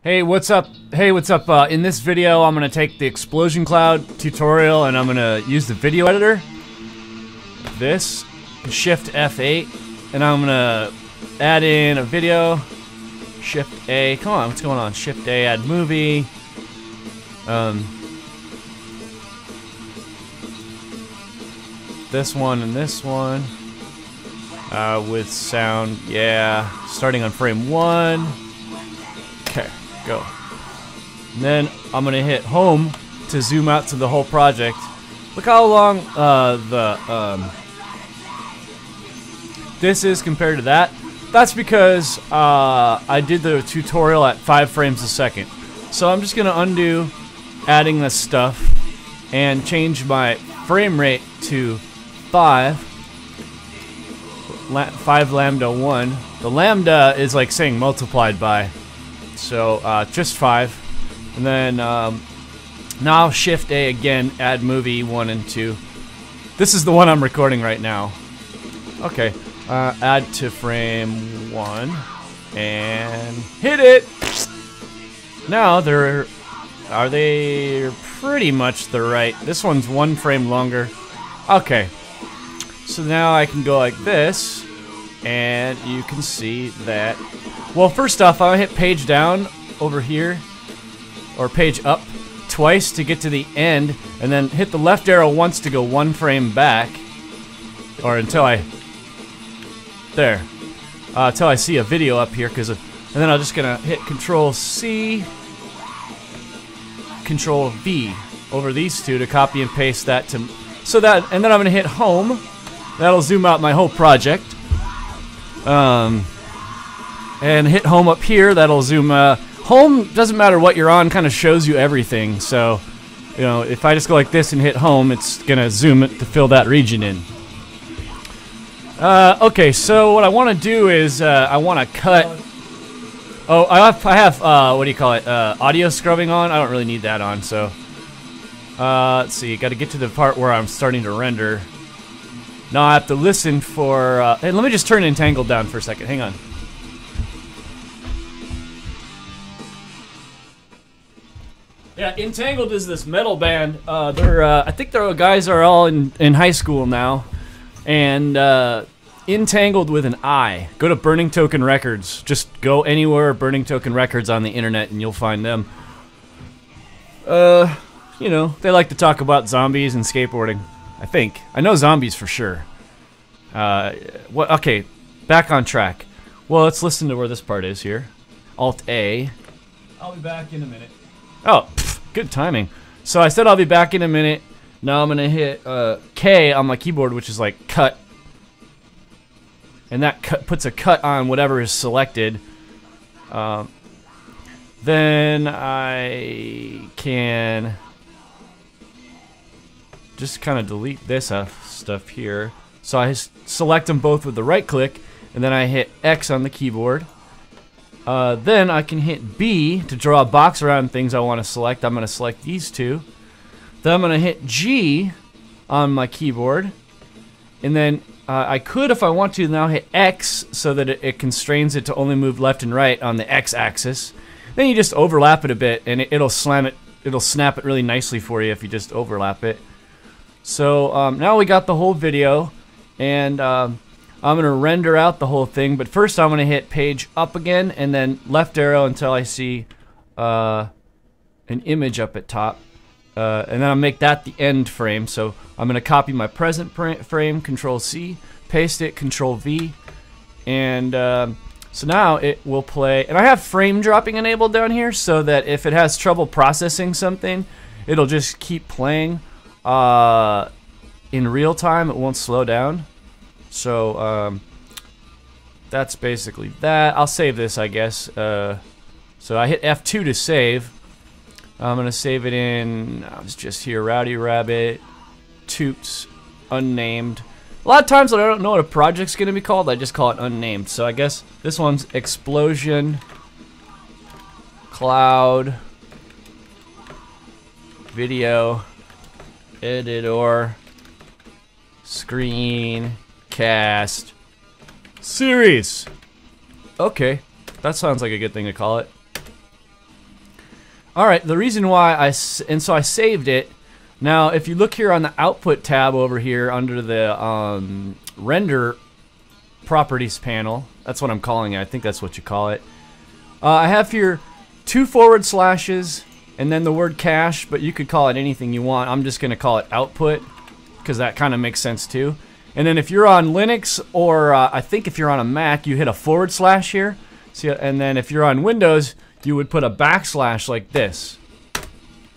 Hey, what's up? In this video, I'm gonna take the explosion cloud tutorial and I'm gonna use the video editor. This, Shift F8, and I'm gonna add in a video. Shift A, come on, what's going on? Shift A, add movie. This one and this one. With sound, yeah. Starting on frame 1. Okay. Go. And then I'm gonna hit home to zoom out to the whole project. Look how long this is compared to that. That's because I did the tutorial at 5 frames a second. So I'm just gonna undo adding this stuff and change my frame rate to 5 lambda 1. The lambda is like saying multiplied by. So just 5, and then now Shift A again, add movie 1 and 2. This is the one I'm recording right now. Okay, add to frame 1 and hit it. Now they're pretty much the right. This one's 1 frame longer. Okay, so now I can go like this, and you can see that. Well, first off, I'll hit page down over here, or page up twice to get to the end, and then hit the left arrow once to go 1 frame back, or until I see a video up here, and then I'm just gonna hit Control C, Control V over these two to copy and paste that and then I'm gonna hit home. That'll zoom out my whole project. And hit home up here, that'll zoom. Home doesn't matter what you're on, kind of shows you everything. So, you know, if I just go like this and hit home, it's gonna zoom it to fill that region in. Okay, so what I want to do is I want to cut. Oh, I have what do you call it? Audio scrubbing on. I don't really need that on. So, let's see. Got to get to the part where I'm starting to render. Now I have to listen for. Hey, let me just turn Entangled down for a second. Hang on. Yeah, Entangled is this metal band. I think their guys are all in high school now, and Entangled with an I. Go to Burning Token Records. Just go anywhere Burning Token Records on the internet, and you'll find them. You know, they like to talk about zombies and skateboarding. I know zombies for sure. Okay, back on track. Well, let's listen to where this part is here. Alt A. I'll be back in a minute. Oh, good timing. So I said I'll be back in a minute. Now I'm gonna hit K on my keyboard, which is like cut, and that puts a cut on whatever is selected. Then I can just kind of delete this stuff here. So I select them both with the right click, and then I hit X on the keyboard. Then I can hit B to draw a box around things I want to select. I'm going to select these two. Then I'm going to hit G on my keyboard. And then I could, if I want to, now hit X so that it constrains it to only move left and right on the X axis. Then you just overlap it a bit, and it'll snap it really nicely for you if you just overlap it. So now we got the whole video, and I'm going to render out the whole thing, but first I'm going to hit page up again, and then left arrow until I see an image up at top, and then I'll make that the end frame. So I'm going to copy my present frame, Control C, paste it, Control V, and so now it will play. And I have frame dropping enabled down here so that if it has trouble processing something, it'll just keep playing. In real time, it won't slow down. So that's basically that. I'll save this, I guess. So I hit F2 to save. I'm gonna save it in. It's just here, Rowdy Rabbit, Toots, unnamed. A lot of times when I don't know what a project's gonna be called, I just call it unnamed. So I guess this one's Explosion Cloud Video Editor Screencast Series. Okay, that sounds like a good thing to call it. All right, the reason why so I saved it. Now, if you look here on the output tab over here under the render properties panel, that's what I'm calling it. I think that's what you call it. I have here 2 forward slashes and then the word cache, but you could call it anything you want. I'm just going to call it output because that kind of makes sense too. And then if you're on Linux or I think if you're on a Mac, you hit a forward slash here. See, and then if you're on Windows, you would put a backslash like this.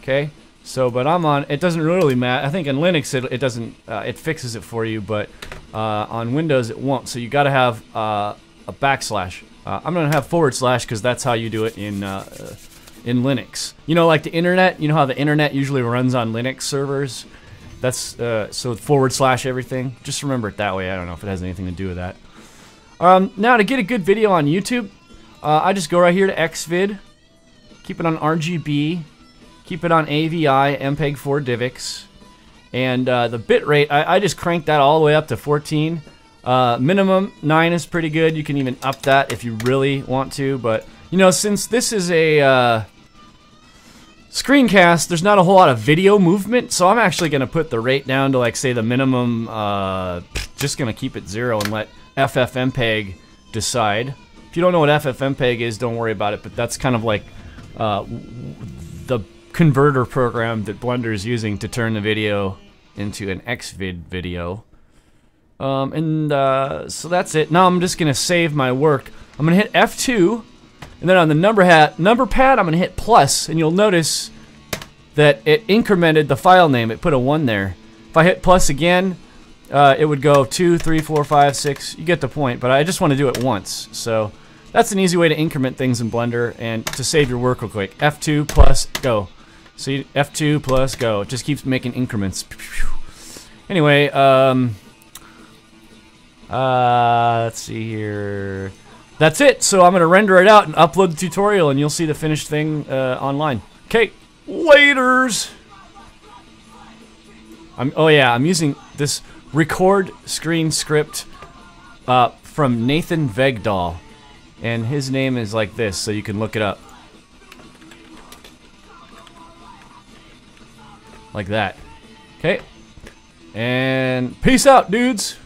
Okay. So, but I'm on. It doesn't really matter. I think in Linux it doesn't. It fixes it for you, but on Windows it won't. So you got to have a backslash. I'm gonna have forward slash because that's how you do it in Linux. You know, like the internet. You know how the internet usually runs on Linux servers. That's so forward slash everything. Just remember it that way. I don't know if it has anything to do with that. Now to get a good video on YouTube, I just go right here to Xvid, keep it on RGB. Keep it on AVI, MPEG-4 DivX, and the bit rate, I just cranked that all the way up to 14. Minimum 9 is pretty good. You can even up that if you really want to, but you know, since this is a screencast, there's not a whole lot of video movement, so I'm actually going to put the rate down to, like, say the minimum. Just going to keep it 0 and let FFmpeg decide. If you don't know what FFmpeg is, don't worry about it, but that's kind of like the converter program that Blender is using to turn the video into an Xvid video. So that's it. Now I'm just gonna save my work. I'm gonna hit F2, and then on the number pad I'm gonna hit plus, and you'll notice that it incremented the file name. It put a 1 there. If I hit plus again, it would go 2, 3, 4, 5, 6. You get the point, but I just want to do it once. So that's an easy way to increment things in Blender and to save your work real quick. F2 plus go. So you, F2 plus go. It just keeps making increments. Anyway, let's see here. That's it. So I'm gonna render it out and upload the tutorial, and you'll see the finished thing online. Okay, laters. I'm using this record screen script from Nathan Vegdahl, and his name is like this, so you can look it up. Like that. Okay. And peace out, dudes.